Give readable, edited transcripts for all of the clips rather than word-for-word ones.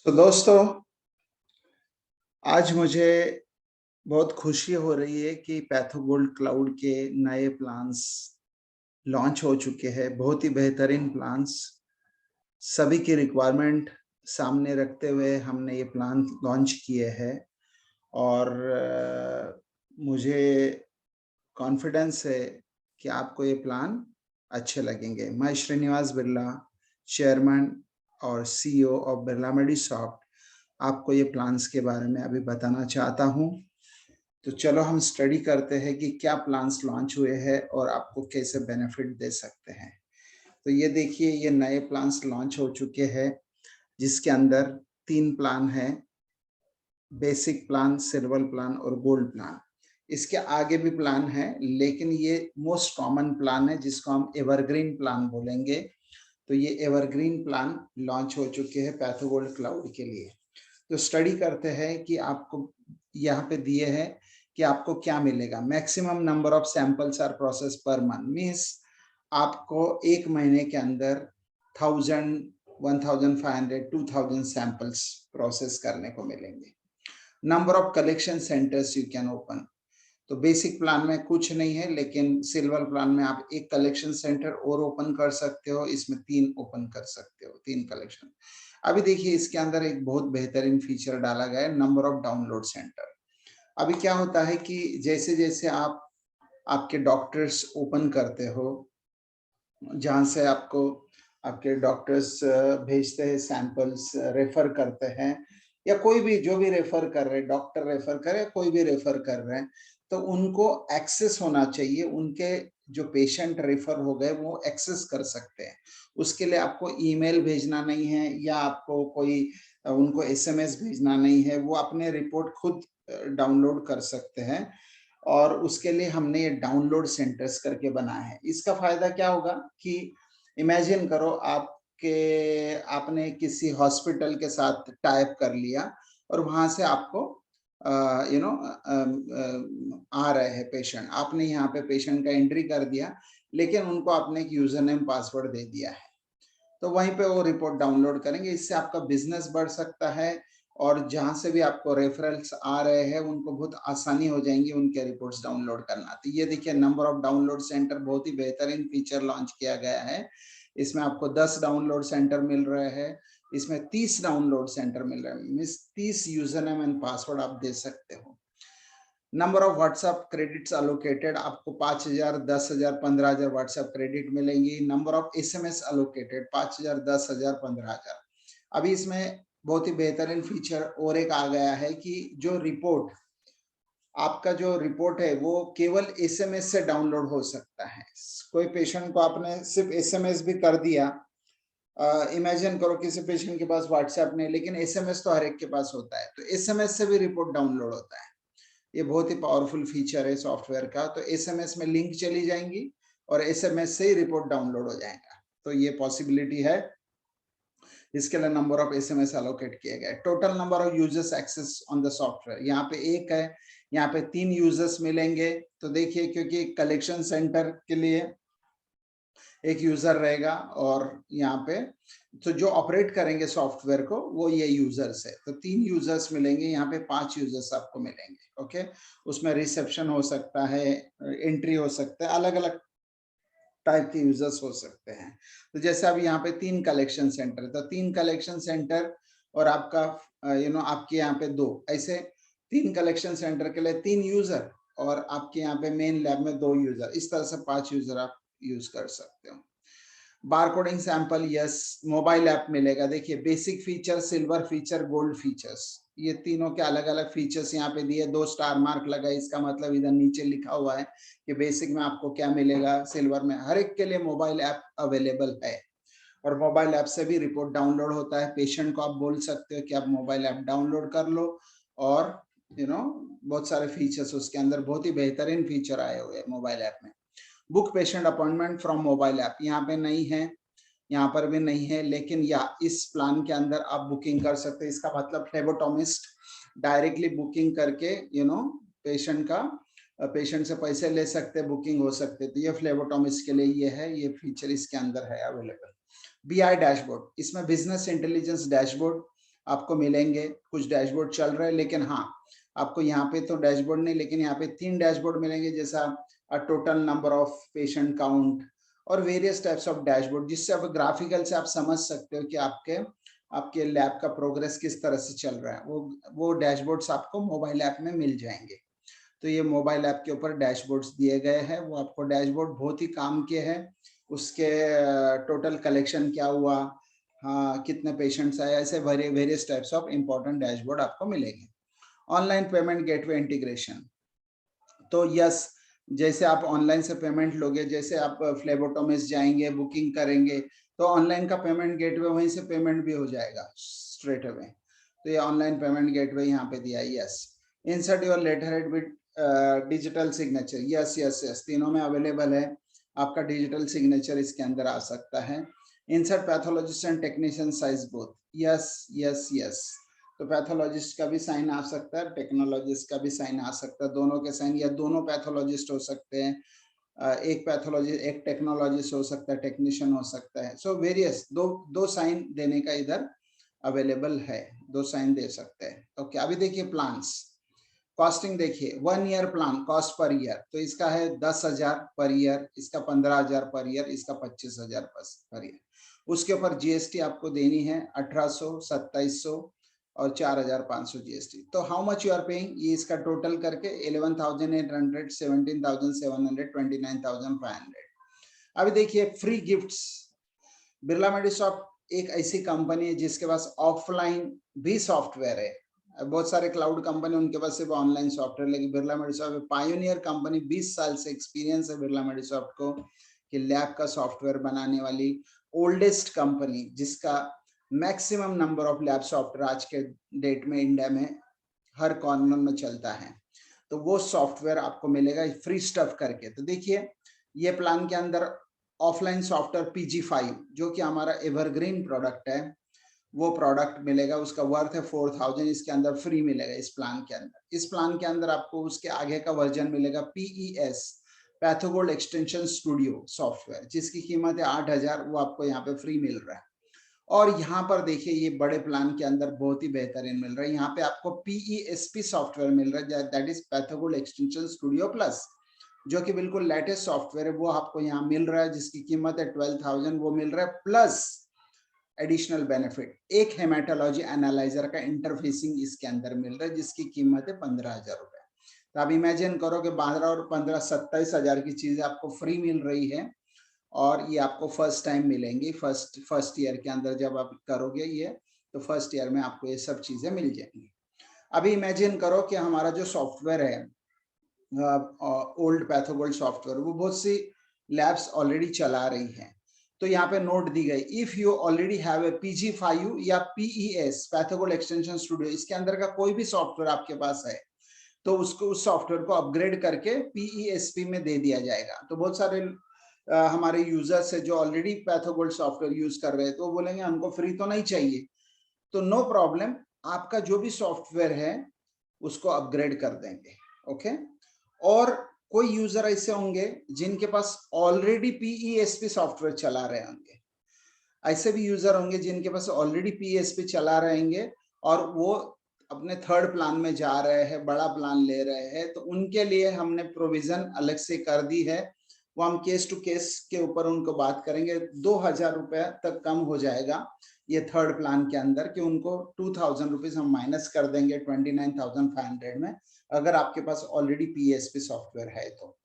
दोस्तों, आज मुझे बहुत खुशी हो रही है कि पैथोगोल्ड क्लाउड के नए प्लान्स लॉन्च हो चुके हैं। बहुत ही बेहतरीन प्लान्स, सभी की रिक्वायरमेंट सामने रखते हुए हमने ये प्लान लॉन्च किए हैं और मुझे कॉन्फिडेंस है कि आपको ये प्लान अच्छे लगेंगे। मैं श्रीनिवास बिरला, चेयरमैन और सीईओ ऑफ बिरला मेडिसॉफ्ट, आपको ये प्लान्स के बारे में अभी बताना चाहता हूँ। तो चलो हम स्टडी करते हैं कि क्या प्लान्स लॉन्च हुए हैं और आपको कैसे बेनिफिट दे सकते हैं। तो ये देखिए, ये नए प्लान्स लॉन्च हो चुके हैं, जिसके अंदर 3 प्लान हैं, बेसिक प्लान, सिल्वर प्लान और गोल्ड प्लान। इसके आगे भी प्लान है, लेकिन ये मोस्ट कॉमन प्लान है जिसको हम एवरग्रीन प्लान बोलेंगे। तो ये एवरग्रीन प्लान लॉन्च हो चुके हैं पैथोगोल्ड क्लाउड के लिए। तो स्टडी करते हैं कि आपको यहाँ पे दिए हैं कि आपको क्या मिलेगा। Maximum number of samples are process per month, means आपको एक महीने के अंदर 1000, 1500, 2000 सैंपल्स प्रोसेस करने को मिलेंगे। Number of collection centres you can open. तो बेसिक प्लान में कुछ नहीं है, लेकिन सिल्वर प्लान में आप एक कलेक्शन सेंटर और ओपन कर सकते हो। इसमें 3 ओपन कर सकते हो, 3 कलेक्शन। अभी देखिए, इसके अंदर एक बहुत बेहतरीन फीचर डाला गया है, नंबर ऑफ डाउनलोड सेंटर। अभी क्या होता है कि जैसे जैसे आप आपके डॉक्टर्स ओपन करते हो, जहाँ से आपको आपके डॉक्टर्स भेजते हैं सैंपल्स, रेफर करते हैं, या कोई भी जो भी रेफर कर रहे हैं, डॉक्टर रेफर करे, कोई भी रेफर कर रहे हैं, तो उनको एक्सेस होना चाहिए। उनके जो पेशेंट रेफर हो गए वो एक्सेस कर सकते हैं। उसके लिए आपको ईमेल भेजना नहीं है या आपको कोई उनको एसएमएस भेजना नहीं है। वो अपने रिपोर्ट खुद डाउनलोड कर सकते हैं और उसके लिए हमने ये डाउनलोड सेंटर्स करके बनाया है। इसका फायदा क्या होगा कि इमेजिन करो, आपने किसी हॉस्पिटल के साथ टाइप कर लिया और वहां से आपको आ रहे हैं पेशेंट। आपने यहाँ पे पेशेंट का एंट्री कर दिया, लेकिन उनको आपने एक यूजर नेम पासवर्ड दे दिया है, तो वहीं पे वो रिपोर्ट डाउनलोड करेंगे। इससे आपका बिजनेस बढ़ सकता है और जहां से भी आपको रेफरल्स आ रहे हैं उनको बहुत आसानी हो जाएंगी उनके रिपोर्ट्स डाउनलोड करना। तो ये देखिए, नंबर ऑफ डाउनलोड सेंटर, बहुत ही बेहतरीन फीचर लॉन्च किया गया है। इसमें आपको 10 डाउनलोड सेंटर मिल रहे हैं, इसमें 30 डाउनलोड सेंटर मिल रहे हैं, means 30 user name and password आप दे सकते हो। Number of WhatsApp credits allocated, आपको 5000, 10000, 15000 व्हाट्सएप क्रेडिट मिलेंगी। Number of SMS allocated 5000, 10000, 15000। अभी इसमें बहुत ही बेहतरीन फीचर और एक आ गया है कि जो रिपोर्ट, आपका जो रिपोर्ट है वो केवल एसएमएस से डाउनलोड हो सकता है। कोई पेशेंट को आपने सिर्फ एसएमएस भी कर दिया, इमेजिन करो किसी पेशेंट के पास व्हाट्सएप नहीं, लेकिन एसएमएस तो हर एक के पास होता है, तो एसएमएस से भी रिपोर्ट डाउनलोड होता है। ये बहुत ही पावरफुल फीचर है सॉफ्टवेयर का। तो एसएमएस में लिंक चली जाएंगी और एसएमएस से ही रिपोर्ट डाउनलोड हो जाएगा। तो ये पॉसिबिलिटी है। इसके लिए नंबर ऑफ एसएमएस अलोकेट किए गए। Total number of users access on the software, यहाँ पे 1 है, यहाँ पे 3 यूजर्स मिलेंगे। तो देखिए, क्योंकि कलेक्शन सेंटर के लिए एक यूजर रहेगा और यहाँ पे तो जो ऑपरेट करेंगे सॉफ्टवेयर को वो ये यूजर्स है। तो 3 यूजर्स मिलेंगे, यहाँ पे 5 यूजर्स आपको मिलेंगे। ओके, उसमें रिसेप्शन हो सकता है, एंट्री हो सकता है, अलग अलग टाइप के यूजर्स हो सकते हैं। तो जैसे अब यहाँ पे 3 कलेक्शन सेंटर, तो 3 कलेक्शन सेंटर और आपका आपके यहाँ पे 2, ऐसे 3 कलेक्शन सेंटर के लिए 3 यूजर और आपके यहाँ पे मेन लैब में 2 यूजर, इस तरह से 5 यूजर आप यूज कर सकते हो। Barcoding sample, yes, mobile app मिलेगा। देखिए, basic feature, silver feature, gold features, ये तीनों के अलग अलग फीचर्स यहाँ पे दिए। 2 स्टार मार्क लगा, इसका मतलब इधर नीचे लिखा हुआ है कि बेसिक में आपको क्या मिलेगा, सिल्वर में हर एक के लिए मोबाइल ऐप अवेलेबल है और मोबाइल ऐप से भी रिपोर्ट डाउनलोड होता है। पेशेंट को आप बोल सकते हो कि आप मोबाइल ऐप डाउनलोड कर लो और बहुत सारे फीचर्स उसके अंदर, बहुत ही बेहतरीन फीचर आए हुए हैं मोबाइल ऐप में। Book patient appointment from mobile app, यहाँ पे नहीं है, यहाँ पर भी नहीं है, लेकिन या इस प्लान के अंदर आप बुकिंग कर सकते हैं। इसका मतलब फ्लेबोटोमिस्ट डायरेक्टली बुकिंग करके पेशेंट से पैसे ले सकते हैं, बुकिंग हो सकते। तो ये फ्लेबोटोमिस्ट के लिए ये है, ये फीचर इसके अंदर है अवेलेबल। बीआई डैशबोर्ड, इसमें बिजनेस इंटेलिजेंस डैशबोर्ड आपको मिलेंगे। कुछ डैशबोर्ड चल रहे हैं, लेकिन हाँ, आपको यहाँ पे तो डैशबोर्ड नहीं, लेकिन यहाँ पे 3 डैशबोर्ड मिलेंगे, जैसा total number of patient count और वेरियस टाइप्स ऑफ डैशबोर्ड, जिससे आप ग्राफिकल से आप समझ सकते हो कि आपके लैब का प्रोग्रेस किस तरह से चल रहा है। वो डैशबोर्ड्स आपको मोबाइल ऐप में मिल जाएंगे। तो ये मोबाइल ऐप के ऊपर डैशबोर्ड्स दिए गए हैं। वो आपको डैशबोर्ड बहुत ही काम के हैं। उसके टोटल कलेक्शन क्या हुआ, हाँ, कितने पेशेंट्स आए, ऐसे various types of important dashboard आपको मिलेंगे। ऑनलाइन पेमेंट गेटवे इंटीग्रेशन, तो यस, जैसे आप ऑनलाइन से पेमेंट लोगे, जैसे आप फ्लेबोटोमिस्ट जाएंगे, बुकिंग करेंगे, तो ऑनलाइन का पेमेंट गेटवे वहीं से पेमेंट भी हो जाएगा स्ट्रेट अवे। तो ये ऑनलाइन पेमेंट गेटवे यहाँ पे दिया है। Yes, insert your letter head with digital signature, yes yes yes, तीनों में अवेलेबल है। आपका डिजिटल सिग्नेचर इसके अंदर आ सकता है। Insert pathologist and technician size both, yes yes yes, तो पैथोलॉजिस्ट का भी साइन आ सकता है, टेक्नोलॉजिस्ट का भी साइन आ सकता है, दोनों के साइन, या दोनों पैथोलॉजिस्ट हो सकते हैं, एक पैथोलॉजिस्ट एक टेक्नोलॉजिस्ट हो सकता है, टेक्नीशियन हो सकता है। सो वेरियस दो साइन देने का इधर अवेलेबल है, 2 साइन दे सकते हैं। ओके, अभी देखिए प्लान्स, कॉस्टिंग देखिए, 1 year plan cost per year, तो इसका है 10,000 पर ईयर, इसका 15,000 पर ईयर, इसका 25,000 पर ईयर। उसके ऊपर जीएसटी आपको देनी है 1800, 2700 और 4,500 जीएसटी। तो how much you are paying, ये इसका टोटल करके 11,800, 17,700, 29,500। अभी देखिए फ्री गिफ्ट्स, बिरला मेडिसॉफ्ट एक ऐसी कंपनी है जिसके पास ऑफलाइन भी सॉफ्टवेयर है। बहुत सारे क्लाउड कंपनी उनके पास सिर्फ ऑनलाइन सॉफ्टवेयर, लेकिन बिरला मेडिसॉफ्ट पायोनियर कंपनी, 20 साल से एक्सपीरियंस है बिरला मेडिसॉफ्ट को कि लैब का सॉफ्टवेयर बनाने वाली ओल्डेस्ट कंपनी, जिसका maximum number of lab software आज के डेट में इंडिया में हर कॉर्नर में चलता है। तो वो सॉफ्टवेयर आपको मिलेगा फ्री स्टफ करके। तो देखिए ये प्लान के अंदर ऑफलाइन सॉफ्टवेयर PG5 जो कि हमारा एवरग्रीन प्रोडक्ट है, वो प्रोडक्ट मिलेगा, उसका वर्थ है 4,000, इसके अंदर फ्री मिलेगा इस प्लान के अंदर। इस प्लान के अंदर आपको उसके आगे का वर्जन मिलेगा PES, पैथोगोल्ड एक्सटेंशन स्टूडियो सॉफ्टवेयर, जिसकी कीमत है 8,000, वो आपको यहाँ पे फ्री मिल रहा है। और यहाँ पर देखिए ये बड़े प्लान के अंदर बहुत ही बेहतरीन मिल रहा है, यहाँ पे आपको PESP सॉफ्टवेयर मिल रहा है, that is Pathogold extension studio plus, जो कि बिल्कुल लेटेस्ट सॉफ्टवेयर है, वो आपको यहाँ मिल रहा है, जिसकी कीमत है 12,000, वो मिल रहा है प्लस एडिशनल बेनिफिट एक हेमाटोलॉजी एनालाइजर का इंटरफेसिंग इसके अंदर मिल रहा है, जिसकी कीमत है 15,000 रुपए। तो आप इमेजिन करो कि 12 और 15 27,000 की चीजें आपको फ्री मिल रही है, और ये आपको फर्स्ट टाइम मिलेंगी, फर्स्ट ईयर के अंदर जब आप करोगे ये, तो फर्स्ट ईयर में आपको ये सब चीजें मिल जाएंगी। अभी इमेजिन करो कि हमारा जो सॉफ्टवेयर है ओल्ड पैथोगोल्ड सॉफ्टवेयर, वो बहुत सी लैब्स ऑलरेडी चला रही हैं। तो यहाँ पे नोट दी गई, if you already have a PG5 या PES पैथोगोल्ड एक्सटेंशन स्टूडियो, इसके अंदर का कोई भी सॉफ्टवेयर आपके पास है, तो उसको उस सॉफ्टवेयर को अपग्रेड करके PESP में दे दिया जाएगा। तो बहुत सारे हमारे यूजर्स है जो ऑलरेडी पैथोगोल्ड सॉफ्टवेयर यूज कर रहे हैं, तो बोलेंगे हमको फ्री तो नहीं चाहिए, तो नो प्रॉब्लम, आपका जो भी सॉफ्टवेयर है उसको अपग्रेड कर देंगे। ओके, और कोई यूजर ऐसे होंगे जिनके पास ऑलरेडी PESP सॉफ्टवेयर चला रहे होंगे, ऐसे भी यूजर होंगे जिनके पास ऑलरेडी PESP चला रहेंगे और वो अपने थर्ड प्लान में जा रहे हैं, बड़ा प्लान ले रहे हैं, तो उनके लिए हमने प्रोविजन अलग से कर दी है। वो हम केस टू केस के ऊपर उनको बात करेंगे। 2,000 रुपया तक कम हो जाएगा ये थर्ड प्लान के अंदर, कि उनको 2,000 रुपीज हम माइनस कर देंगे 29,500 में, अगर आपके पास ऑलरेडी PESP सॉफ्टवेयर है तो।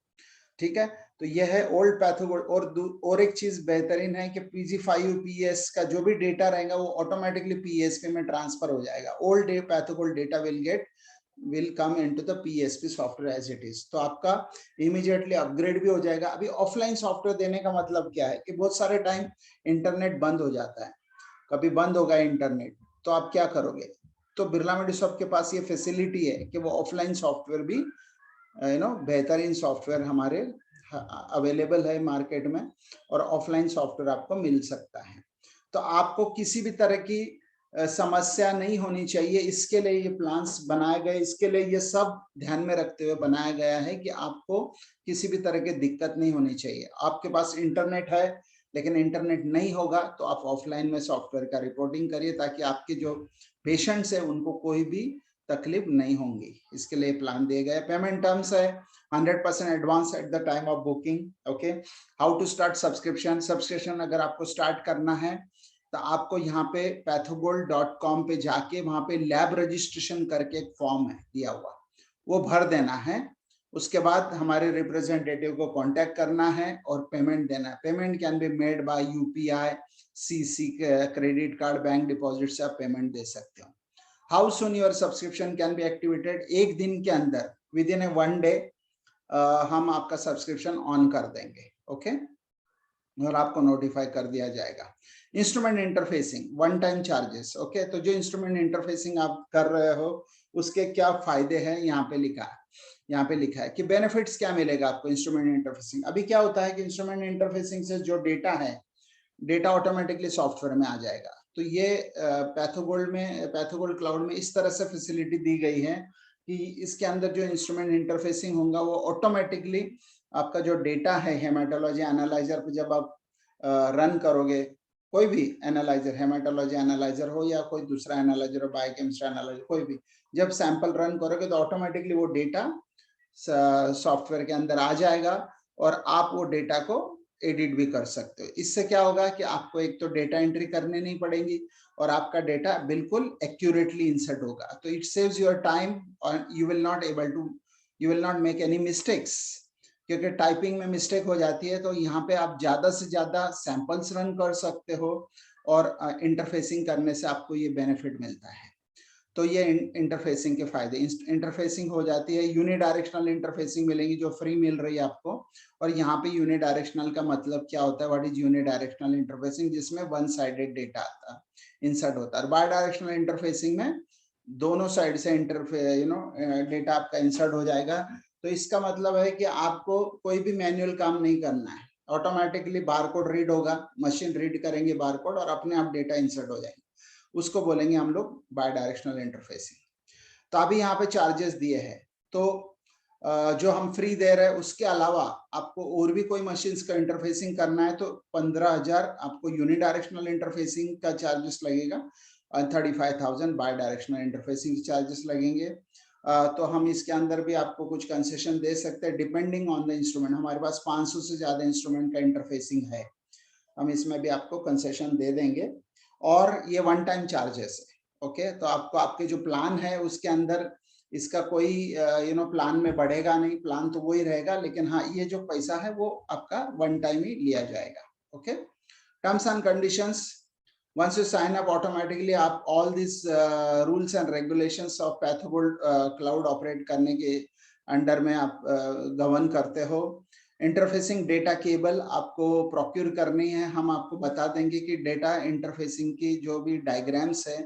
ठीक है, तो यह है ओल्ड पैथोगोल्ड। और एक चीज बेहतरीन है कि PG5 PES का जो भी डेटा रहेगा वो ऑटोमेटिकली PESP में ट्रांसफर हो जाएगा। Old Pathogold data will come into the PESP software as it is, तो आपका इमीडिएटली अपग्रेड भी हो जाएगा। अभी ऑफलाइन सॉफ्टवेयर देने का मतलब क्या है कि बहुत सारे टाइम इंटरनेट बंद हो जाता है, कभी बंद होगा इंटरनेट, तो आप क्या करोगे? तो बिरला मेडिसॉफ्ट के पास ये फैसिलिटी है कि वो ऑफलाइन सॉफ्टवेयर भी बेहतरीन सॉफ्टवेयर हमारे अवेलेबल है मार्केट में, और ऑफलाइन सॉफ्टवेयर आपको मिल सकता है। तो आपको किसी भी तरह की समस्या नहीं होनी चाहिए, इसके लिए ये प्लान्स बनाए गए, इसके लिए ये सब ध्यान में रखते हुए बनाया गया है कि आपको किसी भी तरह की दिक्कत नहीं होनी चाहिए। आपके पास इंटरनेट है, लेकिन इंटरनेट नहीं होगा तो आप ऑफलाइन में सॉफ्टवेयर का रिपोर्टिंग करिए, ताकि आपके जो पेशेंट्स है उनको कोई भी तकलीफ नहीं होंगी। इसके लिए प्लान दिए गए। पेमेंट टर्म्स है 100% advance at the time of booking. Okay, how to start subscription. Subscription अगर आपको स्टार्ट करना है तो आपको यहाँ पे pathogold.com पे जाके वहां पे लैब रजिस्ट्रेशन करके एक फॉर्म है दिया हुआ, वो भर देना है। उसके बाद हमारे रिप्रेजेंटेटिव को कांटेक्ट करना है और पेमेंट देना है। Payment can be made by UPI, CC, credit card, bank deposit से आप पेमेंट दे सकते हो। How soon your subscription can be activated. एक दिन के अंदर, विद इन ए 1 डे हम आपका सब्सक्रिप्शन ऑन कर देंगे। ओके, और आपको नोटिफाई कर दिया जाएगा। Instrument interfacing, one time charges. Okay, तो जो इंस्ट्रूमेंट इंटरफेसिंग आप कर रहे हो उसके क्या फायदे हैं यहाँ पे लिखा है। यहाँ पे लिखा है कि बेनिफिट्स क्या मिलेगा आपको इंस्ट्रूमेंट इंटरफेसिंग। अभी क्या होता है कि इंस्ट्रूमेंट इंटरफेसिंग से जो डेटा है, डेटा ऑटोमेटिकली सॉफ्टवेयर में आ जाएगा। तो ये पैथोगोल्ड में, पैथोगोल्ड क्लाउड में इस तरह से फैसिलिटी दी गई है कि इसके अंदर जो इंस्ट्रूमेंट इंटरफेसिंग होगा वो ऑटोमेटिकली आपका जो डेटा है हेमाटोलॉजी एनालाइजर पे जब आप रन करोगे, कोई भी एनालाइजर, हेमाटोलॉजी एनालाइजर हो या कोई दूसरा एनालाइजर हो, बायोकेमिस्ट्री एनालाइजर, कोई भी, जब सैंपल रन करोगे तो ऑटोमेटिकली वो डेटा सॉफ्टवेयर के अंदर आ जाएगा और आप वो डेटा को एडिट भी कर सकते हो। इससे क्या होगा कि आपको एक तो डेटा एंट्री करने नहीं पड़ेगी और आपका डेटा बिल्कुल एक्यूरेटली इंसर्ट होगा। तो इट सेव्स योर टाइम और you will not make any mistakes, क्योंकि टाइपिंग में मिस्टेक हो जाती है। तो यहाँ पे आप ज्यादा से ज्यादा सैंपल्स रन कर सकते हो और इंटरफेसिंग करने से आपको ये बेनिफिट मिलता है। तो ये इंटरफेसिंग के फायदे, इंटरफेसिंग हो जाती है। यूनिडायरेक्शनल इंटरफेसिंग मिलेगी जो फ्री मिल रही है आपको। और यहाँ पे यूनिडायरेक्शनल का मतलब क्या होता है, व्हाट इज यूनिडायरेक्शनल इंटरफेसिंग, जिसमें वन साइडेड डेटा आता है, इंसर्ट होता है। बाय डायरेक्शनल इंटरफेसिंग में दोनों साइड से डेटा आपका इंसर्ट हो जाएगा। तो इसका मतलब है कि आपको कोई भी मैनुअल काम नहीं करना है, ऑटोमेटिकली बारकोड रीड होगा, मशीन रीड करेंगे बारकोड और अपने आप डेटा इंसर्ट हो जाएंगे। उसको बोलेंगे हम लोग बाय डायरेक्शनल इंटरफेसिंग। तो अभी यहाँ पे चार्जेस दिए हैं, तो जो हम फ्री दे रहे हैं उसके अलावा आपको और भी कोई मशीन्स का इंटरफेसिंग करना है तो 15,000 आपको यूनिडायरेक्शनल इंटरफेसिंग का चार्जेस लगेगा और 35,000 बाय डायरेक्शनल इंटरफेसिंग चार्जेस लगेंगे। तो हम इसके अंदर भी आपको कुछ कंसेशन दे सकते हैं डिपेंडिंग ऑन द इंस्ट्रूमेंट। हमारे पास 500 से ज्यादा इंस्ट्रूमेंट का इंटरफेसिंग है, हम इसमें भी आपको कंसेशन दे देंगे। और ये वन टाइम चार्जेस है। ओके, तो आपको आपके जो प्लान है उसके अंदर इसका कोई प्लान में बढ़ेगा नहीं, प्लान तो वही रहेगा, लेकिन हाँ ये जो पैसा है वो आपका वन टाइम ही लिया जाएगा। Okay, terms and conditions, once you sign up automatically आप all these rules and regulations of Pathogold cloud operate करने के अंडर में आप गवर्न करते हो। इंटरफेसिंग डेटा केबल आपको प्रोक्यूर करनी है, हम आपको बता देंगे कि डेटा इंटरफेसिंग की जो भी डायग्राम्स है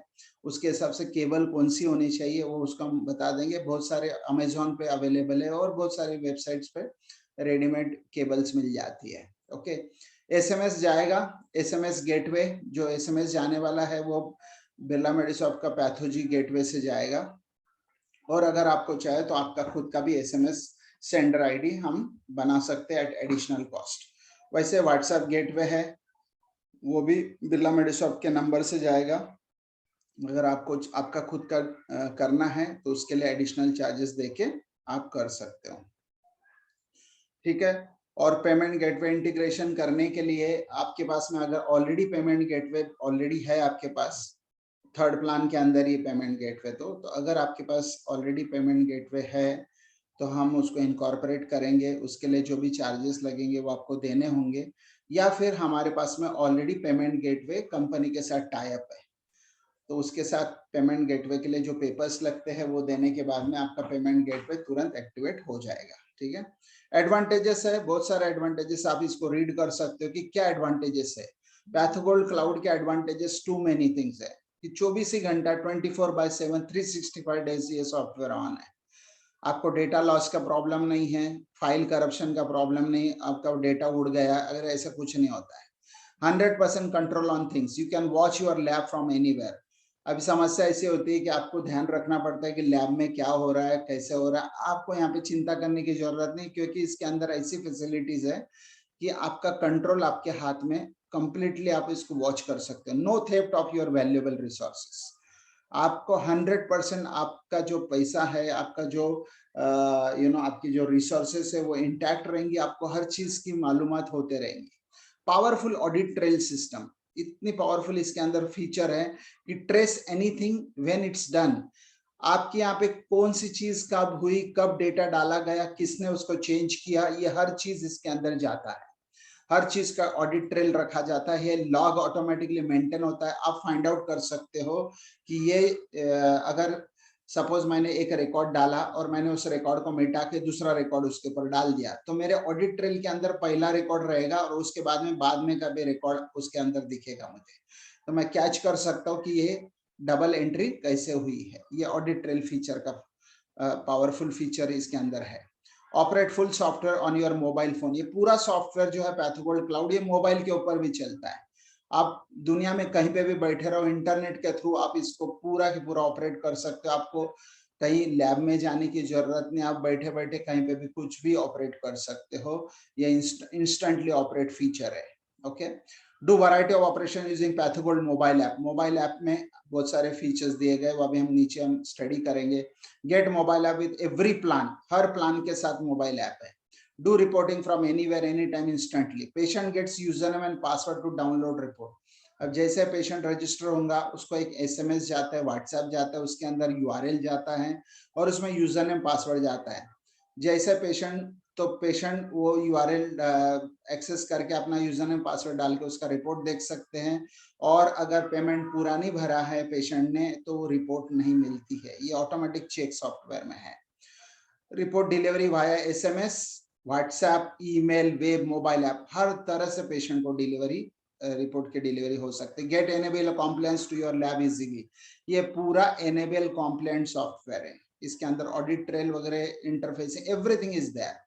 उसके हिसाब से केबल कौन सी होनी चाहिए वो उसका हम बता देंगे। बहुत सारे अमेजोन पे अवेलेबल है और बहुत सारी वेबसाइट्स पे रेडीमेड केबल्स मिल जाती है। ओके, एसएमएस जाएगा, एसएमएस गेटवे, जो एसएमएस जाने वाला है वो बिरला मेडिसॉफ्ट का पैथोजी गेटवे से जाएगा। और अगर आपको चाहे तो आपका खुद का भी एसएमएस सेंडर आईडी हम बना सकते हैं एट एडिशनल कॉस्ट। वैसे व्हाट्सएप गेटवे है वो भी बिरला मेडिसॉफ्ट के नंबर से जाएगा। अगर आपको आपका खुद का करना है तो उसके लिए एडिशनल चार्जेस देके आप कर सकते हो। ठीक है, और पेमेंट गेटवे इंटीग्रेशन करने के लिए आपके पास में अगर ऑलरेडी पेमेंट गेटवे ऑलरेडी है आपके पास, थर्ड प्लान के अंदर ये पेमेंट गेटवे, तो अगर आपके पास ऑलरेडी पेमेंट गेटवे है तो हम उसको इनकॉर्पोरेट करेंगे। उसके लिए जो भी चार्जेस लगेंगे वो आपको देने होंगे, या फिर हमारे पास में ऑलरेडी पेमेंट गेटवे कंपनी के साथ टाई अप है तो उसके साथ पेमेंट गेटवे के लिए जो पेपर्स लगते हैं वो देने के बाद में आपका पेमेंट गेटवे तुरंत एक्टिवेट हो जाएगा। ठीक है, एडवांटेजेस है, बहुत सारे एडवांटेजेस, आप इसको रीड कर सकते हो कि क्या एडवांटेजेस है। पैथोगोल्ड क्लाउड के एडवांटेजेस टू मेनी थिंग्स है कि 24 ही घंटा 24/7 365 डेज ये सॉफ्टवेयर ऑन है। आपको डेटा लॉस का प्रॉब्लम नहीं है, फाइल करप्शन का प्रॉब्लम नहीं, आपका डेटा उड़ गया, अगर ऐसा कुछ नहीं होता है। 100% control on things, you can watch your lab from anywhere. अभी समस्या ऐसी होती है कि आपको ध्यान रखना पड़ता है कि लैब में क्या हो रहा है, कैसे हो रहा है। आपको यहाँ पे चिंता करने की जरूरत नहीं, क्योंकि इसके अंदर ऐसी फैसिलिटीज है कि आपका कंट्रोल आपके हाथ में कंप्लीटली आप इसको वॉच कर सकते हो। No theft of your valuable resources. आपको 100% आपका जो पैसा है, आपका जो आपकी जो रिसोर्सेस है वो इंटैक्ट रहेंगी, आपको हर चीज की मालूमात होते रहेंगी। पावरफुल ऑडिट ट्रेल सिस्टम, इतनी पावरफुल इसके अंदर फीचर है कि trace anything when it's done. आपके यहाँ पे कौन सी चीज कब हुई, कब डेटा डाला गया, किसने उसको चेंज किया, ये हर चीज इसके अंदर जाता है। हर चीज का ऑडिट ट्रेल रखा जाता है, लॉग ऑटोमेटिकली मेंटेन होता है। आप फाइंड आउट कर सकते हो कि ये अगर सपोज मैंने एक रिकॉर्ड डाला और मैंने उस रिकॉर्ड को मिटा के दूसरा रिकॉर्ड उसके ऊपर डाल दिया, तो मेरे ऑडिट ट्रेल के अंदर पहला रिकॉर्ड रहेगा और उसके बाद में का भी रिकॉर्ड उसके अंदर दिखेगा मुझे, तो मैं कैच कर सकता हूँ कि ये डबल एंट्री कैसे हुई है। ये ऑडिट ट्रेल फीचर का पावरफुल फीचर इसके अंदर है। Operate full software on your mobile phone, ये पूरा सॉफ्टवेयर जो है पैथोगोल्ड क्लाउड, ये मोबाइल के ऊपर भी चलता है। आप दुनिया में कहीं पे भी बैठे रहो, इंटरनेट के थ्रू आप इसको पूरा के पूरा ऑपरेट कर सकते हो। आपको कहीं लैब में जाने की जरूरत नहीं, आप बैठे बैठे कहीं पे भी कुछ भी ऑपरेट कर सकते हो। ये इंस्टेंटली ऑपरेट फीचर है। Okay, do variety of operation using Pathogold mobile app. Mobile app में बहुत सारे फीचर्स दिए गए, वो अभी हम नीचे स्टडी करेंगे। Get mobile app with every plan, हर प्लान के साथ मोबाइल ऐप है। Do reporting from anywhere any time instantly. Patient gets user name and password to download report. अब जैसे पेशेंट रजिस्टर होगा, उसको एक एसएमएस जाता है, व्हाट्सएप जाता है, उसके अंदर यूआरएल जाता है और उसमें यूजर नेम पासवर्ड जाता है। जैसे पेशेंट वो यूआरएल एक्सेस करके अपना यूजर नेम पासवर्ड डाल के उसका रिपोर्ट देख सकते हैं। और अगर पेमेंट पूरा नहीं भरा है पेशेंट ने तो रिपोर्ट नहीं मिलती है। ये ऑटोमेटिक चेक सॉफ्टवेयर में है। Report delivery via SMS, WhatsApp, email, web, mobile app, हर तरह से पेशेंट को रिपोर्ट की डिलीवरी हो सकती है। Get NABL compliance to your lab easily, ये पूरा एनेबल कॉम्प्लायंट सॉफ्टवेयर है। इसके अंदर ऑडिट ट्रेल वगैरह, interfacing, everything is there.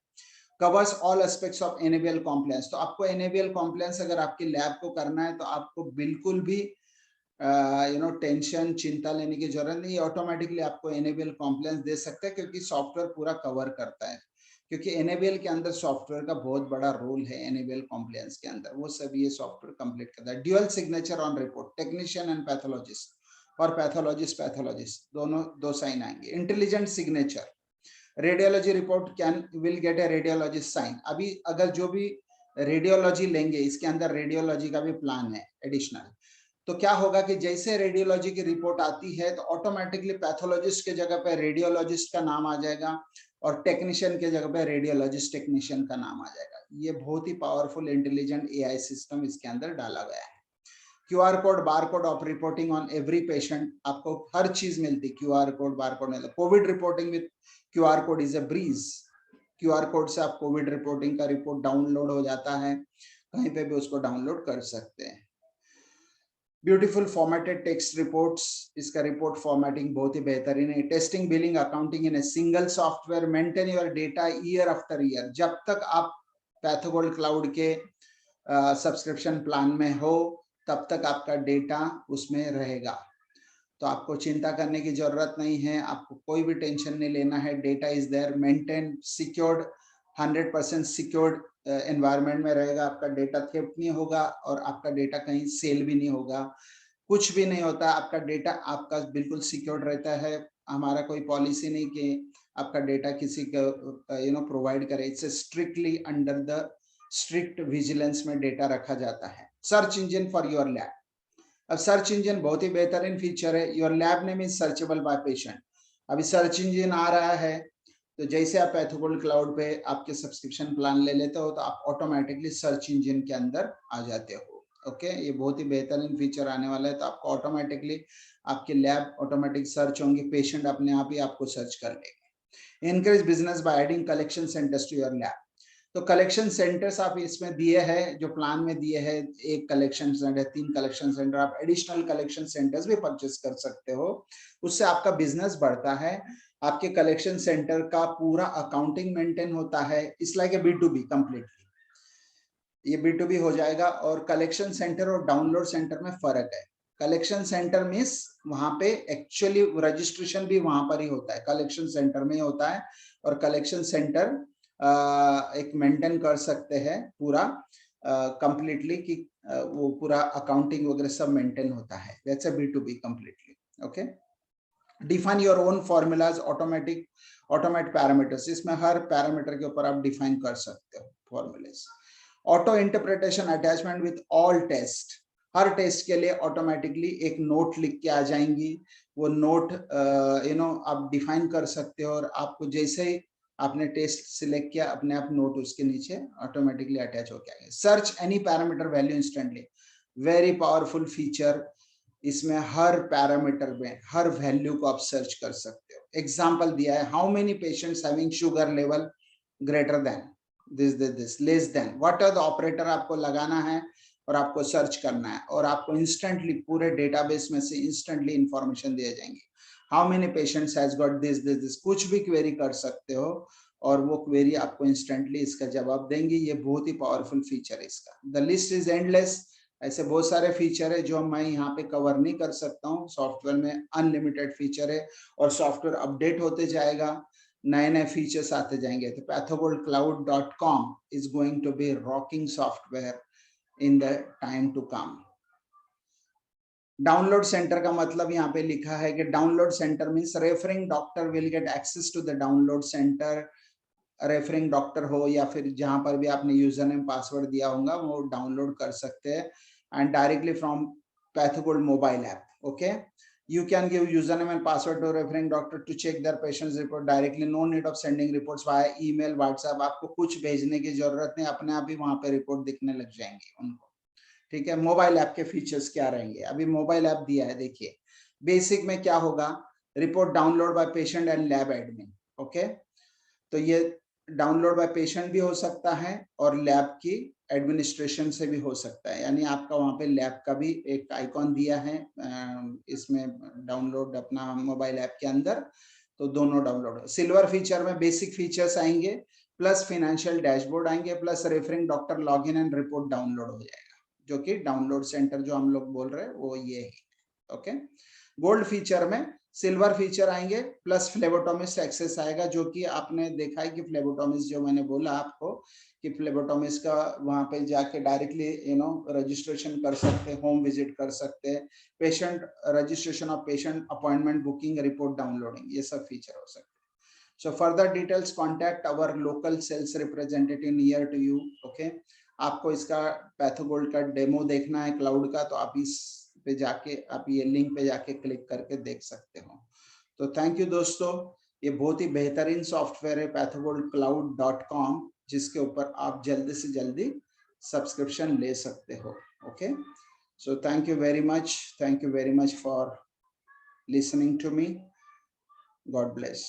Covers all aspects of NABL compliance. तो आपको एनेबल कॉम्प्लायंस अगर आपकी लैब को करना है तो आपको बिल्कुल भी टेंशन, चिंता लेने की जरूरत नहीं। ऑटोमेटिकली आपको एनेबल कॉम्प्लायंस दे सकता है क्योंकि सॉफ्टवेयर पूरा कवर करता है। क्योंकि एनेबल के अंदर सॉफ्टवेयर का बहुत बड़ा रोल है। एनेबल कॉम्प्लायंस के अंदर वो सब ये सॉफ्टवेयर कंप्लीट करता है। Dual signature on report, technician and pathologist और पैथोलॉजिस्ट दोनों दो साइन आएंगे। Intelligent signature, radiology report will get a radiologist sign. अभी अगर जो भी रेडियोलॉजी लेंगे, इसके अंदर रेडियोलॉजी का भी प्लान है एडिशनल। तो क्या होगा कि जैसे रेडियोलॉजी की रिपोर्ट आती है तो ऑटोमेटिकली पैथोलॉजिस्ट के जगह पे रेडियोलॉजिस्ट का नाम आ जाएगा और टेक्नीशियन के जगह पे रेडियोलॉजिस्ट टेक्नीशियन का नाम आ जाएगा। ये बहुत ही पावरफुल इंटेलिजेंट एआई सिस्टम इसके अंदर डाला गया है। QR code, bar code of reporting on every patient, आपको हर चीज मिलती है। QR code, bar code, Covid reporting with QR code is a breeze. QR code से आप कोविड रिपोर्टिंग का रिपोर्ट डाउनलोड हो जाता है, कहीं पे भी उसको डाउनलोड कर सकते हैं। ब्यूटीफुल फॉर्मेटेड टेक्स्ट रिपोर्ट्स, इसका रिपोर्ट फॉर्मेटिंग बहुत ही बेहतरीन है। Testing, billing, accounting in a single software, maintain your data year after year. जब तक आप पैथोगोल्ड क्लाउड के सब्सक्रिप्शन प्लान में हो तब तक आपका डेटा उसमें रहेगा, तो आपको चिंता करने की जरूरत नहीं है। आपको कोई भी टेंशन नहीं लेना है। Data is there, maintain, secured, 100% secured environment में रहेगा। आपका डेटा थेफ्ट नहीं होगा और आपका डेटा कहीं सेल भी नहीं होगा, कुछ भी नहीं होता। आपका डेटा आपका बिल्कुल सिक्योर्ड रहता है। हमारा कोई पॉलिसी नहीं कि आपका डेटा किसी को प्रोवाइड करे। It's strictly under the strict vigilance में डेटा रखा जाता है। Search engine for your lab, अब सर्च इंजन बहुत ही बेहतरीन फीचर है। Your lab name is searchable by patient. अभी सर्च इंजन आ रहा है, तो जैसे आप पैथोगोल्ड क्लाउड पे आपके सब्सक्रिप्शन प्लान ले लेते हो तो आप ऑटोमेटिकली सर्च इंजन के अंदर आ जाते हो। ओके, ये बहुत ही बेहतरीन फीचर आने वाला है। तो आपको ऑटोमेटिकली आपके लैब ऑटोमेटिक सर्च होंगे, पेशेंट अपने आप ही आपको सर्च कर लेंगे। Increase business by adding collection centres to your lab. तो कलेक्शन सेंटर्स आप इसमें दिए हैं, जो प्लान में दिए हैं, एक कलेक्शन सेंटर, 3 कलेक्शन सेंटर, आप एडिशनल कलेक्शन सेंटर्स भी परचेस कर सकते हो। उससे आपका बिजनेस बढ़ता है। आपके कलेक्शन सेंटर का पूरा अकाउंटिंग मेंटेन होता है। It's like a B2B completely, ये B2B हो जाएगा। और कलेक्शन सेंटर और डाउनलोड सेंटर में फर्क है। कलेक्शन सेंटर मीन्स वहां पे एक्चुअली रजिस्ट्रेशन भी वहां पर ही होता है, कलेक्शन सेंटर में ही होता है। और कलेक्शन सेंटर एक मेंटेन कर सकते हैं पूरा कंप्लीटली कि वो पूरा अकाउंटिंग वगैरह सब मेंटेन होता है. That's a B2B completely. Okay. Define your own formulas, automate parameters. इसमें हर पैरामीटर के ऊपर आप डिफाइन कर सकते हो formulas. Auto interpretation attachment with all test. हर टेस्ट के लिए ऑटोमेटिकली एक नोट लिख के आ जाएंगी. वो नोट आप डिफाइन कर सकते हो और आपको जैसे ही आपने टेस्ट सिलेक्ट किया अपने आप नोट उसके नीचे ऑटोमेटिकली अटैच हो गया. Search any parameter value instantly. Very powerful feature. इसमें हर पैरामीटर में हर वैल्यू को आप सर्च कर सकते हो. एग्जांपल दिया है, how many patients having sugar level greater than this less than. What are the operator आपको लगाना है और आपको सर्च करना है और आपको इंस्टेंटली पूरे डेटाबेस में से इंस्टेंटली इंफॉर्मेशन दिए जाएंगे. How many patients has got this, कुछ भी क्वेरी कर सकते हो और वो क्वेरी आपको इंस्टेंटली इसका जवाब देंगे. ये बहुत ही पावरफुल फीचर है इसका. The list is endless. ऐसे बहुत सारे फीचर है जो मैं यहाँ पे कवर नहीं कर सकता हूँ. सॉफ्टवेयर में अनलिमिटेड फीचर है और सॉफ्टवेयर अपडेट होते जाएगा, नए नए फीचर्स आते जाएंगे. तो pathogoldcloud.com is going to be rocking software in the time to come. Download centre का मतलब यहाँ पे लिखा है कि download centre means referring doctor will get access to the download centre. Referring doctor हो या फिर जहां पर भी आपने यूजर नेम पासवर्ड दिया होगा वो डाउनलोड कर सकते हैं and directly from Pathogold mobile app. Okay, you can give username and password to referring doctor to check their patient's report directly. No need of sending reports via email, WhatsApp. आपको कुछ भेजने की जरूरत नहीं, अपने आप ही वहां पे रिपोर्ट दिखने लग जाएंगे उनको. ठीक है. मोबाइल ऐप के फीचर्स क्या रहेंगे? अभी मोबाइल ऐप दिया है, देखिए बेसिक में क्या होगा. Report download by patient and lab admin. Okay, तो ये डाउनलोड बाय पेशेंट भी हो सकता है और लैब की एडमिनिस्ट्रेशन से भी हो सकता है. यानी आपका वहां पे लैब का भी एक आइकॉन दिया है इसमें डाउनलोड अपना मोबाइल ऐप के अंदर, तो दोनों डाउनलोड. सिल्वर फीचर में बेसिक फीचर्स आएंगे प्लस फाइनेंशियल डैशबोर्ड आएंगे plus referring doctor login and report download हो जाएगा, जो कि डाउनलोड सेंटर जो हम लोग बोल रहे हैं वो ये है. ओके. गोल्ड फीचर में सिल्वर फीचर आएंगे प्लस फ्लेबोटोमिस्ट एक्सेस आएगा, जो कि आपने देखा है कि फ्लेबोटोमिस्ट जो मैंने बोला आपको कि फ्लेबोटोमिस्ट का वहां पे जाके डायरेक्टली रजिस्ट्रेशन कर सकते हैं, होम विजिट कर सकते हैं, patient registration of patient appointment booking, report downloading, ये सब फीचर हो सकते हैं. So further details contact our local sales representative near to you. Okay, आपको इसका पैथोगोल्ड का डेमो देखना है क्लाउड का, तो आप इस पे जाके आप ये लिंक पे जाके क्लिक करके देख सकते हो. तो थैंक यू दोस्तों. ये बहुत ही बेहतरीन सॉफ्टवेयर है pathogoldcloud.com, जिसके ऊपर आप जल्दी से जल्दी सब्सक्रिप्शन ले सकते हो. Okay, so thank you very much for listening to me. God bless.